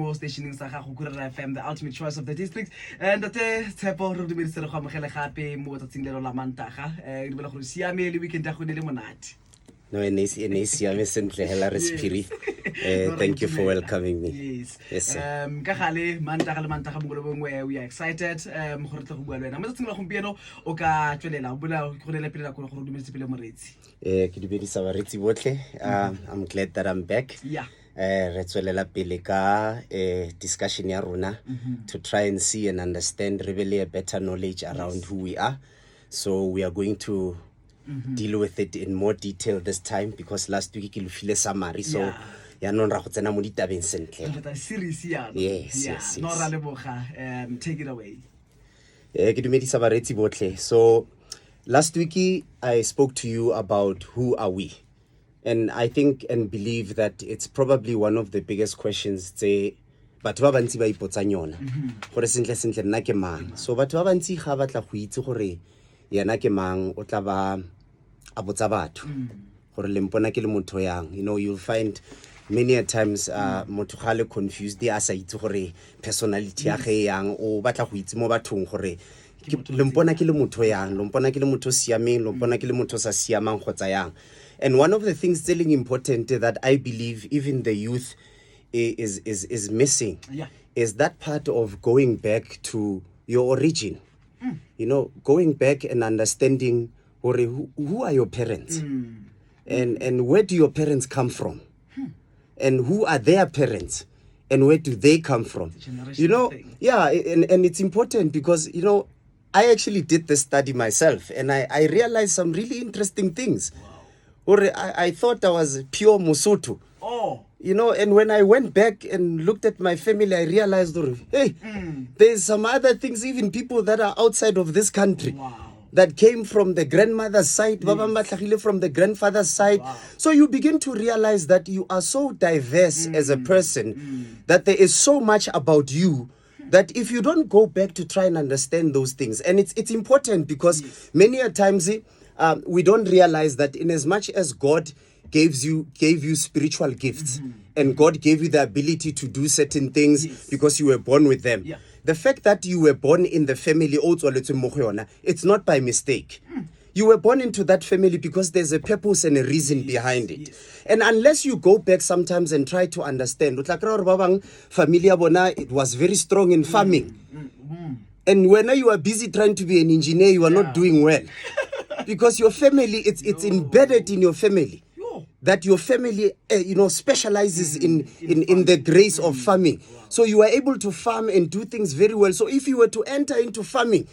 mo stationing sa gago Kurara FM, the ultimate choice of the district. And tshepo re dumedise re go amogela gape mo tsatsing leno la Mantaga. Re bela gore siame le weekend ya go ne le monate. No, siame sentle hela re spiri. Thank you for welcoming me. Yes. Ka gale Mantaga le Mantaga bongwe bongwe, we are excited gore tle go bua le wena. Mo tsatsing la gompieno o ka tswelela o bula go le pele la go dumedise pele moretsi. Ke dumedisa baretsi botlhe. I'm glad that I'm back. Yeah. Re tswelela pele ka discussion ya rona to try and see and understand really a better knowledge around who we are. So we are going to deal with it in more detail this time because last week ke lufile summary. So ya non ra go tsena mo ditabeng sentle. Serious ya. Yes. No ra leboga. Take it away. Ke dumedisa baretsi botlhe. So last week I spoke to you about who are we. And I think and believe that it's probably one of the biggest questions batho ba bantsi ba ipotsang yona gore sentle nna ke mang. So batho ba bantsi ga batla go itse gore yena ke mang o tla ba a botsa batho gore le mpona ke le motho yang. You know, you'll find many a times motho ga le confused a sa itse gore personality ya ge yang o batla go itse mo bathong gore le mpona ke le motho yang, le mpona ke le motho siameng, le mpona ke le motho sa siamang kgotsa yang. And one of the things telling important that I believe even the youth is missing is that part of going back to your origin. You know, going back and understanding who are your parents and where do your parents come from and who are their parents and where do they come from. You know, and it's important because, you know, I actually did the study myself and I realized some really interesting things. I thought I was pure Mosotho. You know, and when I went back and looked at my family, I realized, hey, there's some other things, even people that are outside of this country that came from the grandmother's side, from the grandfather's side. So you begin to realize that you are so diverse as a person, that there is so much about you that if you don't go back to try and understand those things, and it's important because many a times we don't realize that in as much as God gave you spiritual gifts and God gave you the ability to do certain things because you were born with them. The fact that you were born in the family, it's not by mistake. You were born into that family because there's a purpose and a reason behind it. And unless you go back sometimes and try to understand, familia bona, it was very strong in farming. And when you are busy trying to be an engineer, you are not doing well. Because your family, it's embedded in your family. That your family, specializes in the grace of farming. So you are able to farm and do things very well. So if you were to enter into farming,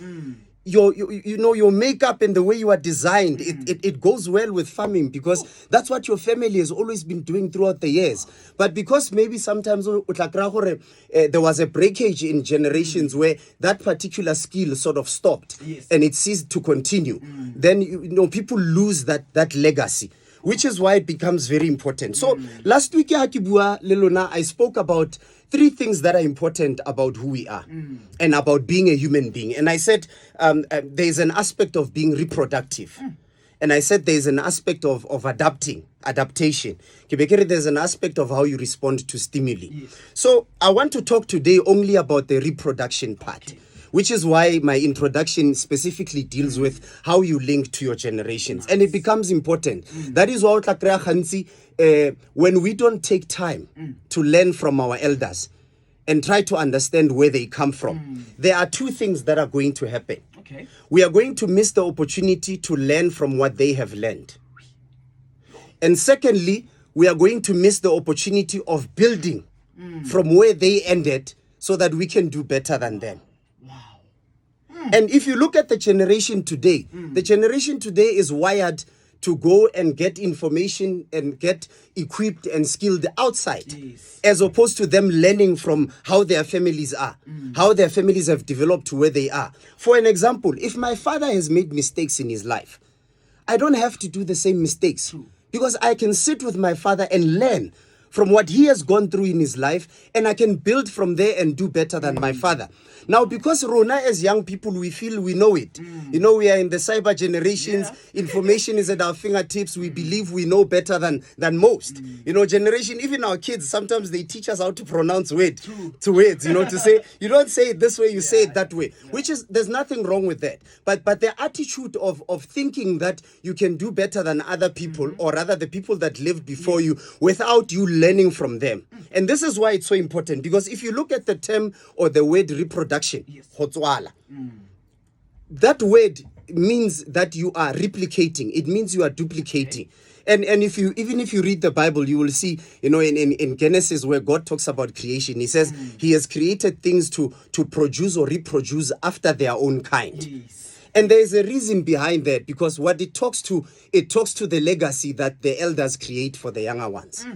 your makeup and the way you are designed, it goes well with farming because that's what your family has always been doing throughout the years. But because maybe sometimes there was a breakage in generations where that particular skill sort of stopped and it ceased to continue, then people lose that legacy, which is why it becomes very important. So last week I spoke about 3 things that are important about who we are and about being a human being. And I said there's an aspect of being reproductive. And I said there's an aspect of adaptation. There's an aspect of how you respond to stimuli. So I want to talk today only about the reproduction part. Which is why my introduction specifically deals with how you link to your generations. And it becomes important. That is why when we don't take time to learn from our elders and try to understand where they come from, there are 2 things that are going to happen. We are going to miss the opportunity to learn from what they have learned. And secondly, we are going to miss the opportunity of building from where they ended so that we can do better than them. And if you look at the generation today, the generation today is wired to go and get information and get equipped and skilled outside, as opposed to them learning from how their families are, how their families have developed to where they are. For an example, if my father has made mistakes in his life, I don't have to do the same mistakes because I can sit with my father and learn from what he has gone through in his life, and I can build from there and do better than my father. Now, because Rona, as young people, we feel we know it. You know, we are in the cyber generations. Information is at our fingertips. We believe we know better than most. You know, generation, even our kids, sometimes they teach us how to pronounce words, to say, you don't say it this way, you say it that way, which is, there's nothing wrong with that. But the attitude of thinking that you can do better than other people, or rather the people that lived before you, without you learning from them. And this is why it's so important, because if you look at the term or the word reproduction, Hotswala, that word means that you are replicating. It means you are duplicating. And if you read the Bible, you will see, you know, in Genesis, where God talks about creation, he says he has created things to produce or reproduce after their own kind. Yes. And there is a reason behind that, because what it talks to the legacy that the elders create for the younger ones.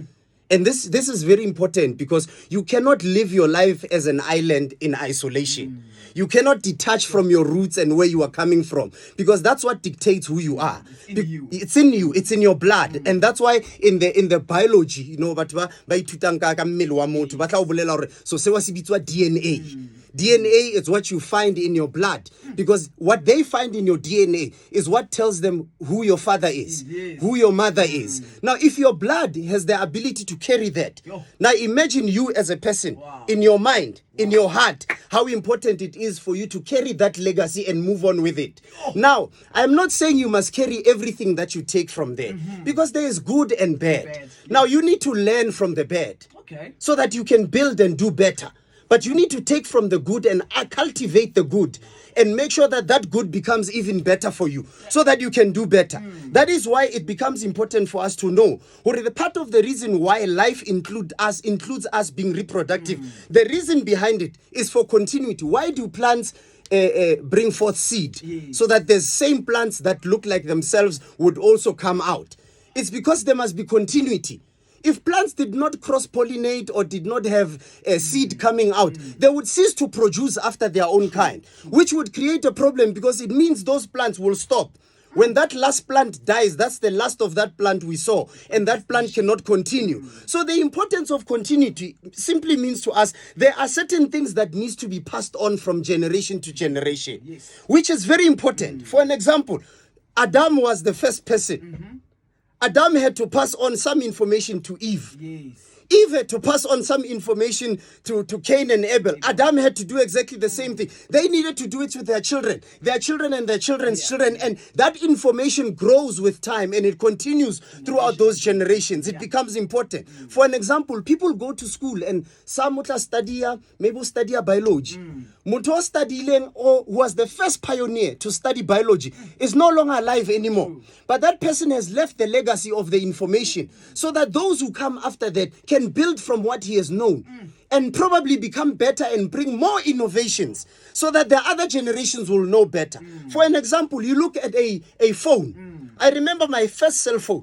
And this is very important, because you cannot live your life as an island in isolation. You cannot detach from your roots and where you are coming from, because that's what dictates who you are. It's in you. It's in your blood. And that's why in the biology, you know, batho ba ithutang ka mmele wa motho ba tla o bolela hore so se wa se bitswa DNA. DNA is what you find in your blood, because what they find in your DNA is what tells them who your father is, who your mother is. Now, if your blood has the ability to carry that, now imagine you as a person, in your mind, in your heart, how important it is for you to carry that legacy and move on with it. Now, I'm not saying you must carry everything that you take from there, because there is good and bad. Now, you need to learn from the bad, so that you can build and do better. But you need to take from the good and cultivate the good, and make sure that that good becomes even better for you, so that you can do better. That is why it becomes important for us to know, or the part of the reason why life includes us being reproductive. The reason behind it is for continuity. Why do plants bring forth seed? So that the same plants that look like themselves would also come out. It's because there must be continuity. If plants did not cross-pollinate or did not have a seed coming out, they would cease to produce after their own kind, which would create a problem, because it means those plants will stop. When that last plant dies, that's the last of that plant we saw, and that plant cannot continue. So the importance of continuity simply means to us, there are certain things that needs to be passed on from generation to generation, which is very important. For an example, Adam was the first person. Adam had to pass on some information to Eve. Eve had to pass on some information to Cain and Abel. Adam had to do exactly the same thing. They needed to do it with their children and their children's children. And that information grows with time, and it continues throughout those generations. It becomes important. For an example, people go to school and some study biology. Mutho studying, or who was the first pioneer to study biology, is no longer alive anymore. But that person has left the legacy of the information, so that those who come after that can build from what he has known, and probably become better and bring more innovations, so that the other generations will know better. For an example, you look at a phone. I remember my first cell phone.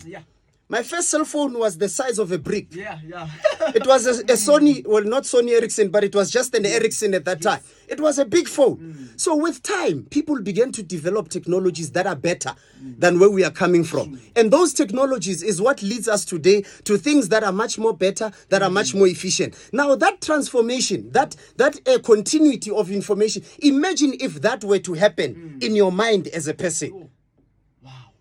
My first cell phone was the size of a brick. It was a Sony, well, not Sony Ericsson, but it was just an Ericsson at that time. It was a big phone. So with time, people began to develop technologies that are better than where we are coming from. And those technologies is what leads us today to things that are much more better, that are much more efficient. Now, that transformation, that continuity of information, imagine if that were to happen in your mind as a person.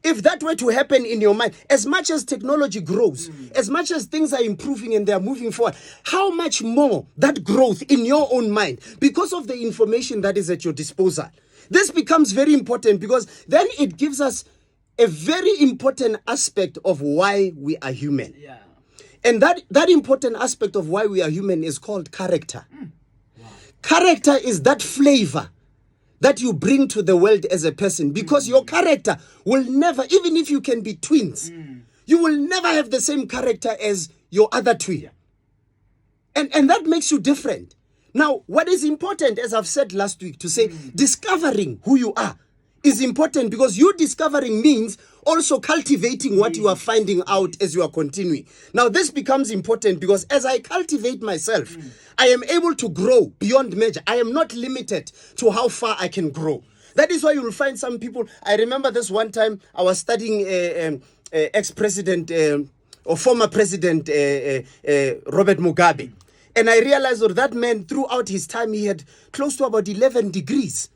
If that were to happen in your mind, as much as technology grows, as much as things are improving and they are moving forward, how much more that growth in your own mind, because of the information that is at your disposal. This becomes very important, because then it gives us a very important aspect of why we are human. And that important aspect of why we are human is called character. Character is that flavor that you bring to the world as a person, because your character will never, even if you can be twins, you will never have the same character as your other twin. And that makes you different. Now, what is important, as I've said last week, to say discovering who you are is important, because you discovering means also cultivating what you are finding out as you are continuing. Now, this becomes important, because as I cultivate myself, I am able to grow beyond measure. I am not limited to how far I can grow. That is why you will find some people. I remember this one time I was studying ex-president or former President Robert Mugabe. And I realized that man, throughout his time, he had close to about 11 degrees.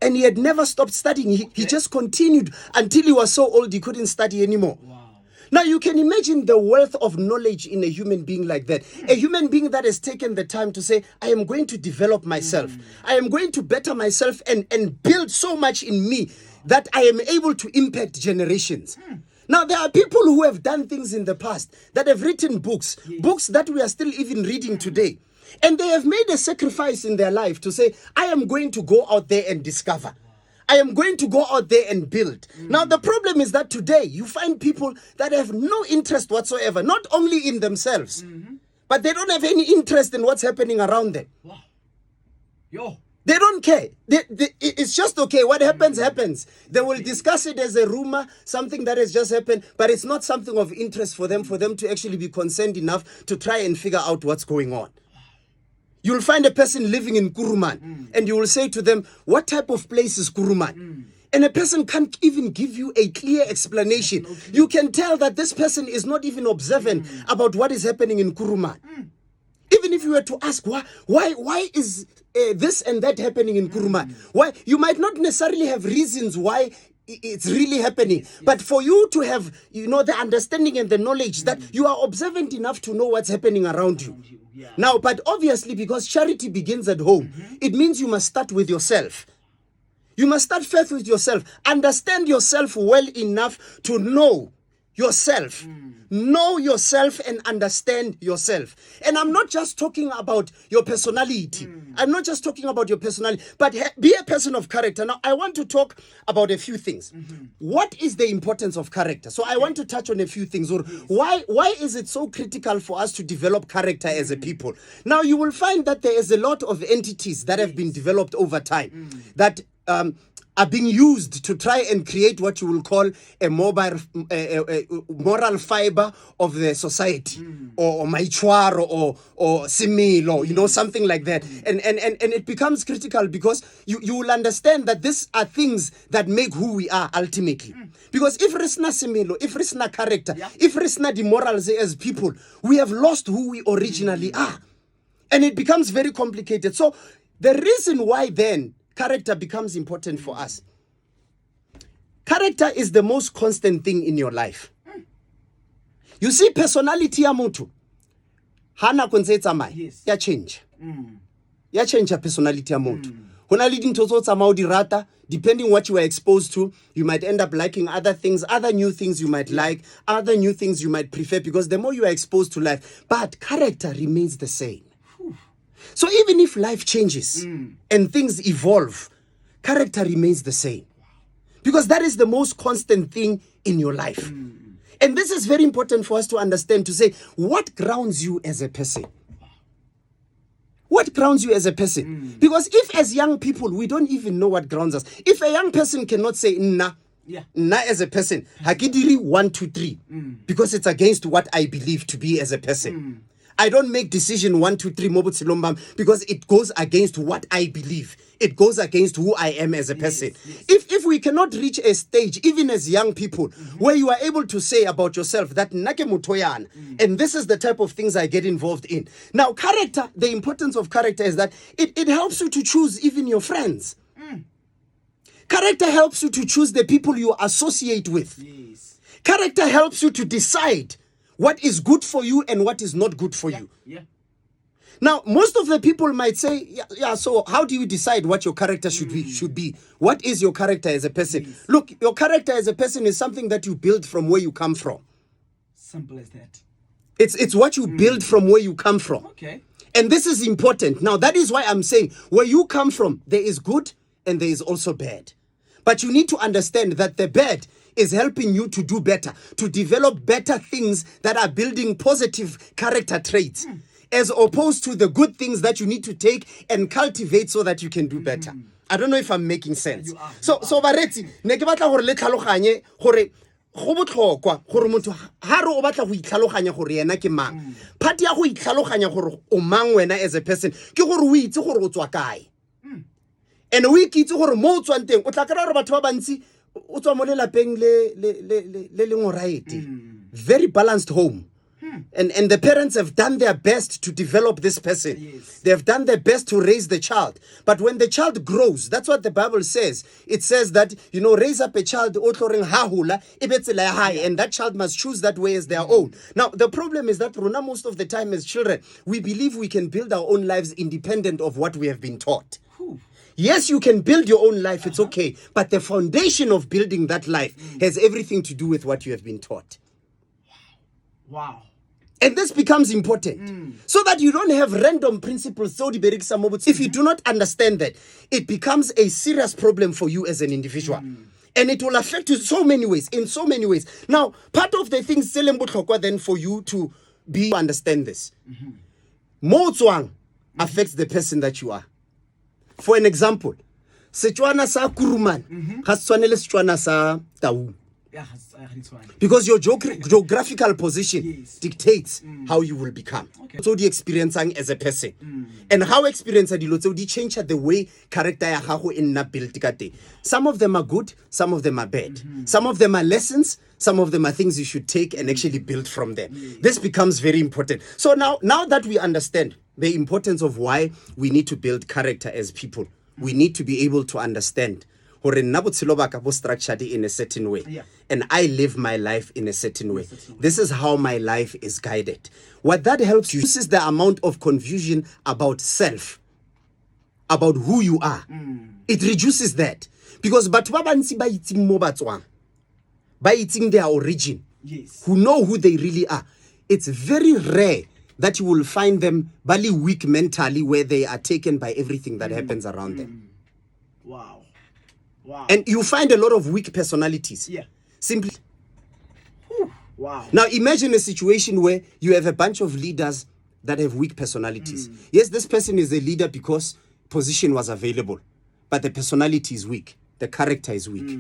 And he had never stopped studying. He just continued until he was so old he couldn't study anymore. Wow. Now you can imagine the wealth of knowledge in a human being like that. A human being that has taken the time to say, I am going to develop myself. I am going to better myself and build so much in me that I am able to impact generations. Now, there are people who have done things in the past that have written books, books that we are still even reading today. And they have made a sacrifice in their life to say, I am going to go out there and discover. I am going to go out there and build. Now, the problem is that today you find people that have no interest whatsoever, not only in themselves, but they don't have any interest in what's happening around them. Wow. Yo. They don't care. It's just okay. What happens, happens. They will discuss it as a rumor, something that has just happened, but it's not something of interest for them to actually be concerned enough to try and figure out what's going on. You'll find a person living in Kuruman, and you will say to them, what type of place is Kuruman? And a person can't even give you a clear explanation. You can tell that this person is not even observant about what is happening in Kuruman. Even if you were to ask, why is this and that happening in Kuruman? Why? You might not necessarily have reasons why it's really happening. But for you to have, the understanding and the knowledge that you are observant enough to know what's happening around you. Now, but obviously, because charity begins at home, it means you must start with yourself. You must start first with yourself. Understand yourself well enough to know yourself. Know yourself and understand yourself. And I'm not just talking about your personality. I'm not just talking about your personality, but be a person of character. Now, I want to talk about a few things. What is the importance of character? So I want to touch on a few things. Or why is it so critical for us to develop character as a people? Now, you will find that there is a lot of entities that have been developed over time that are being used to try and create what you will call a moral fiber of the society, or maichwaro, or similo, something like that. And it becomes critical because you will understand that these are things that make who we are ultimately. Because if there is no similo, if there is no character, if there is no the morals as people, we have lost who we originally are. And it becomes very complicated. So the reason why then character becomes important for us. Character is the most constant thing in your life. You see, personality ya motho hana kontse tsamaya ya change. Ya change personality ya motho. Hona le dintho tso tsamaya o di rata, depending what you were exposed to, you might end up liking other things, other new things you might like, other new things you might prefer, because the more you are exposed to life, but character remains the same. So even if life changes and things evolve, character remains the same. Because that is the most constant thing in your life. And this is very important for us to understand, to say, what grounds you as a person? What grounds you as a person? Because if as young people, we don't even know what grounds us. If a young person cannot say, na as a person, hakidiri 1, 2, 3, because it's against what I believe to be as a person. I don't make decision 1, 2, 3 Mobutsi because it goes against what I believe. It goes against who I am as a person. If we cannot reach a stage, even as young people, where you are able to say about yourself that nake mutoyana, and this is the type of things I get involved in. Now, character, the importance of character is that it helps you to choose even your friends. Character helps you to choose the people you associate with. Character helps you to decide what is good for you and what is not good for you. Now, most of the people might say, so how do you decide what your character should be? What is your character as a person? Look, your character as a person is something that you build from where you come from. Simple as that. It's what you build from where you come from. Okay. And this is important. Now, that is why I'm saying, where you come from, there is good and there is also bad. But you need to understand that the bad is helping you to do better, to develop better things that are building positive character traits, as opposed to the good things that you need to take and cultivate so that you can do better. I don't know if I'm making sense. So baretsi, ne ke batla gore le tlhaloganye gore go botlhokwa gore motho ha re o batla go itlhaloganya gore yena ke mang. Part ya go itlhaloganya gore o mang wena as a person ke gore o itse gore o tswa kae. And o ikitse gore mo o tswang teng o tla kra gore batho ba bantsi o tswa mo lelapeng le leng o right. very balanced home. And the parents have done their best to develop this person. Yes. They have done their best to raise the child. But when the child grows, that's what the Bible says. It says that, raise up a child, and that child must choose that way as their own. Now, the problem is that Runa, most of the time as children, we believe we can build our own lives independent of what we have been taught. Yes, you can build your own life, it's okay. But the foundation of building that life has everything to do with what you have been taught. Wow. And this becomes important so that you don't have random principles. If you do not understand that, it becomes a serious problem for you as an individual. And it will affect you in so many ways. Now, part of the things then for you to understand this. Mo affects the person that you are. For an example, Setswana sa kuruman, ga se tshwane le Setswana sa Taung. Because your geographical position dictates how you will become. So the experiencing as a person. And how experience di change the way character ya gago e nna built ka teng. Some of them are good, some of them are bad. Some of them are lessons, some of them are things you should take and actually build from them. This becomes very important. So now that we understand the importance of why we need to build character as people, we need to be able to understand structured in a certain way. And I live my life in a certain way. This is how my life is guided. What that helps you is the amount of confusion about self, about who you are. It reduces that. Because by eating their origin, who know who they really are, it's very rare that you will find them barely weak mentally where they are taken by everything that happens around them. Wow. Wow. And you find a lot of weak personalities. Simply. Wow. Now imagine a situation where you have a bunch of leaders that have weak personalities. Yes, this person is a leader because position was available, but the personality is weak. The character is weak.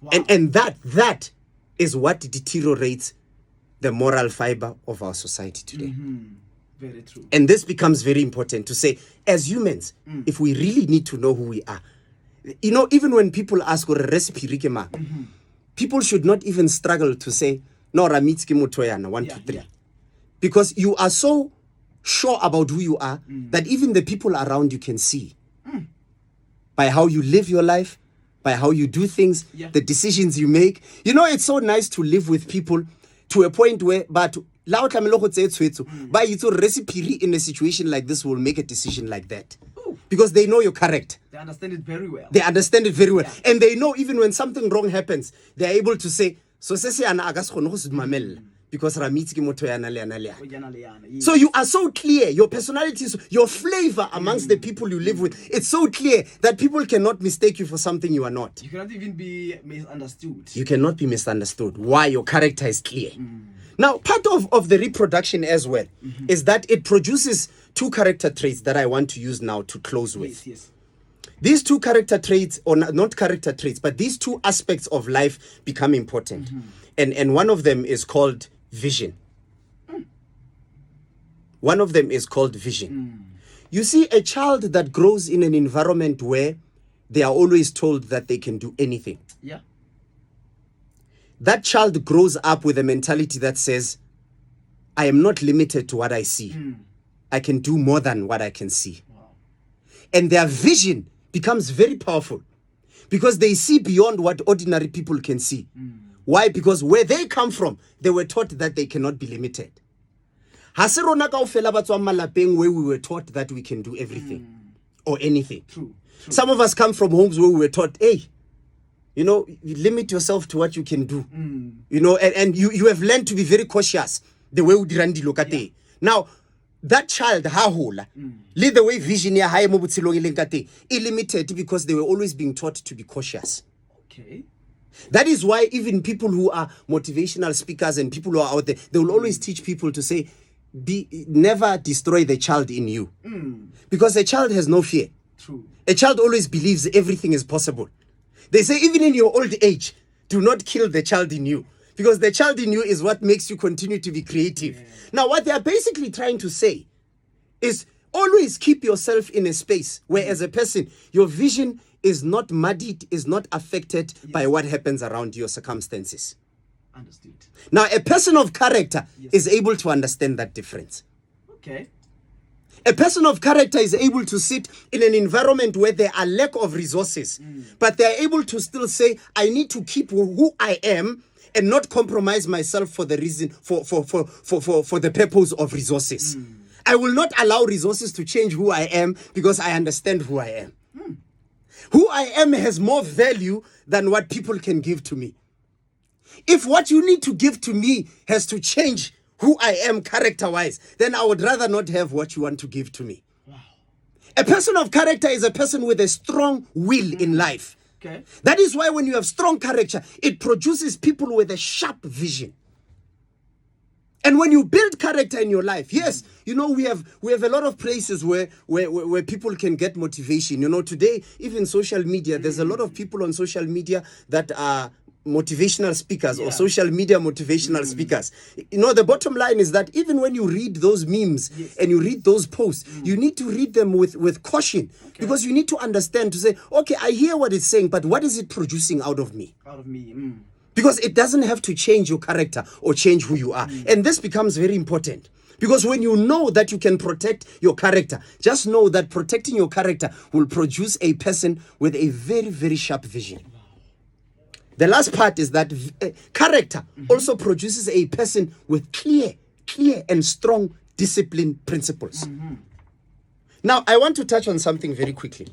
Wow. And that is what deteriorates the moral fiber of our society today. Very true. And this becomes very important to say, as humans, if we really need to know who we are, even when people ask for a recipe, people should not even struggle to say, no, Ramitski Mutoyana, 1, 2, 3. Because you are so sure about who you are that even the people around you can see by how you live your life, by how you do things, the decisions you make. It's so nice to live with people to a point where, but recipe in a situation like this will make a decision like that. Because they know your character. They understand it very well. And they know even when something wrong happens, they are able to say, so because so you are so clear, your personality, your flavor amongst the people you live with, it's so clear that people cannot mistake you for something you are not. You cannot even be misunderstood. You cannot be misunderstood. Why? Your character is clear. Now, part of the reproduction as well is that it produces 2 character traits that I want to use now to close with. Yes. These 2 character traits, or not character traits, but these 2 aspects of life become important. And one of them is called vision. One of them is called vision. You see, a child that grows in an environment where they are always told that they can do anything. That child grows up with a mentality that says, I am not limited to what I see. I can do more than what I can see. And their vision becomes very powerful because they see beyond what ordinary people can see. Why? Because where they come from, they were taught that they cannot be limited. Where we were taught that we can do everything or anything. True. Some of us come from homes where we were taught, hey, you limit yourself to what you can do. And you have learned to be very cautious. The way we dirandi lokate. Now, that child, lead the way vision ya hae mo botshelong e leng ka teng, limited because they were always being taught to be cautious. Okay. That is why even people who are motivational speakers and people who are out there, they will always teach people to say, never destroy the child in you. Because a child has no fear. True. A child always believes everything is possible. They say even in your old age, do not kill the child in you. Because the child in you is what makes you continue to be creative. Now, what they are basically trying to say is always keep yourself in a space where as a person, your vision is not muddied, is not affected by what happens around your circumstances. Understood. Now, a person of character is able to understand that difference. Okay. A person of character is able to sit in an environment where there are lack of resources, but they are able to still say, I need to keep who I am and not compromise myself for the reason, for the purpose of resources. I will not allow resources to change who I am because I understand who I am. Who I am has more value than what people can give to me. If what you need to give to me has to change who I am character-wise, then I would rather not have what you want to give to me. Wow. A person of character is a person with a strong will in life. Okay. That is why when you have strong character, it produces people with a sharp vision. And when you build character in your life, yes, you know, we have a lot of places where people can get motivation. You know, today, even social media, there's a lot of people on social media that are motivational speakers or social media motivational speakers. You know, the bottom line is that even when you read those memes and you read those posts, you need to read them with caution, because you need to understand, to say, okay, I hear what it's saying, but what is it producing out of me? Out of me. Because it doesn't have to change your character or change who you are. And this becomes very important. Because when you know that you can protect your character, just know that protecting your character will produce a person with a very, very sharp vision. The last part is that character also produces a person with clear and strong discipline principles. Now, I want to touch on something very quickly.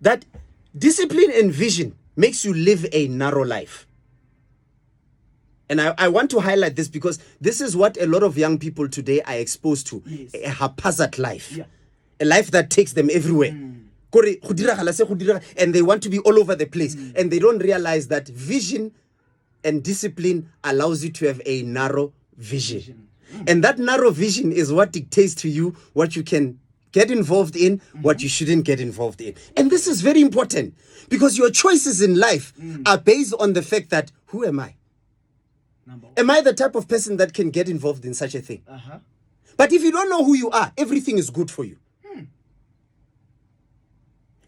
That discipline and vision makes you live a narrow life. And I want to highlight this because this is what a lot of young people today are exposed to. A haphazard life. A life that takes them everywhere. And they want to be all over the place. And they don't realize that vision and discipline allows you to have a narrow vision. And that narrow vision is what dictates to you what you can get involved in, what you shouldn't get involved in. And this is very important because your choices in life are based on the fact that, who am I? Am I the type of person that can get involved in such a thing? But if you don't know who you are, everything is good for you.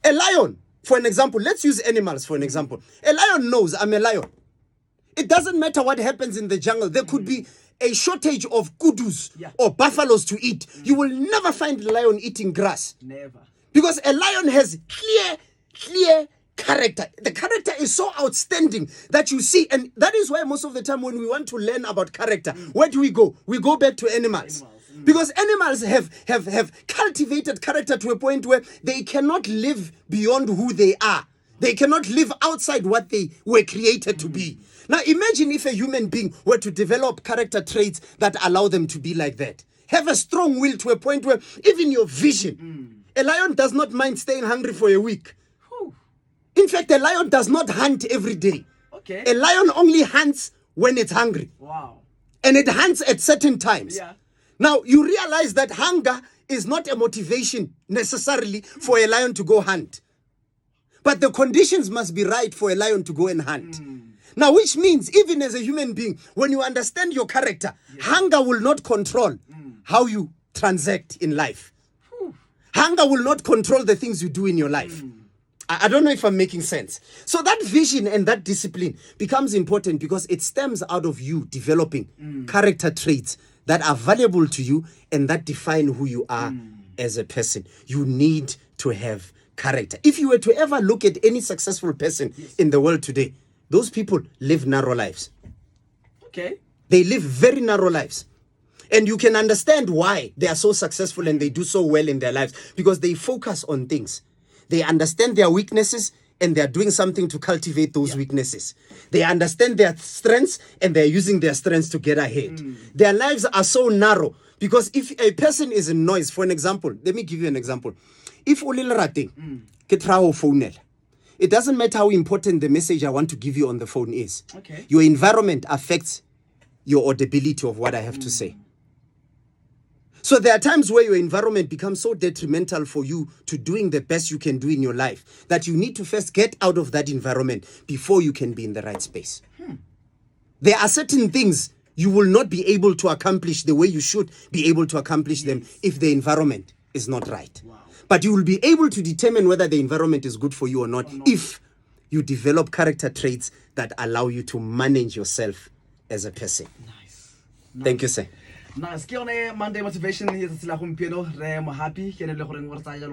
A lion, for an example, let's use animals for an example. A lion knows I'm a lion. It doesn't matter what happens in the jungle. There could be a shortage of kudus or buffaloes to eat. You will never find a lion eating grass. Never. Because a lion has clear character. The character is so outstanding that you see, and that is why most of the time when we want to learn about character, where do we go? We go back to animals. Because animals have cultivated character to a point where they cannot live beyond who they are. They cannot live outside what they were created to be. Now imagine if a human being were to develop character traits that allow them to be like that. Have a strong will to a point where even your vision, a lion does not mind staying hungry for a week. In fact, a lion does not hunt every day. Okay. A lion only hunts when it's hungry. Wow. And it hunts at certain times. Now, you realize that hunger is not a motivation necessarily for a lion to go hunt. But the conditions must be right for a lion to go and hunt. Now, which means, even as a human being, when you understand your character, hunger will not control how you transact in life. Hunger will not control the things you do in your life. I don't know if I'm making sense. So that vision and that discipline becomes important because it stems out of you developing character traits that are valuable to you and that define who you are as a person. You need to have character. If you were to ever look at any successful person in the world today, those people live narrow lives. Okay. They live very narrow lives. And you can understand why they are so successful and they do so well in their lives, because they focus on things. They understand their weaknesses and they are doing something to cultivate those weaknesses. They understand their strengths and they're using their strengths to get ahead. Their lives are so narrow because if a person is in noise, for an example, let me give you an example. If it doesn't matter how important the message I want to give you on the phone is. Okay. Your environment affects your audibility of what I have to say. So there are times where your environment becomes so detrimental for you to doing the best you can do in your life that you need to first get out of that environment before you can be in the right space. There are certain things you will not be able to accomplish the way you should be able to accomplish them if the environment is not right. Wow. But you will be able to determine whether the environment is good for you or not if you develop character traits that allow you to manage yourself as a person. Nice. Thank you, sir. Nice. Ke yone Monday motivation here tsela gompieno re mo happy ke ne le gore ngwe re tsaya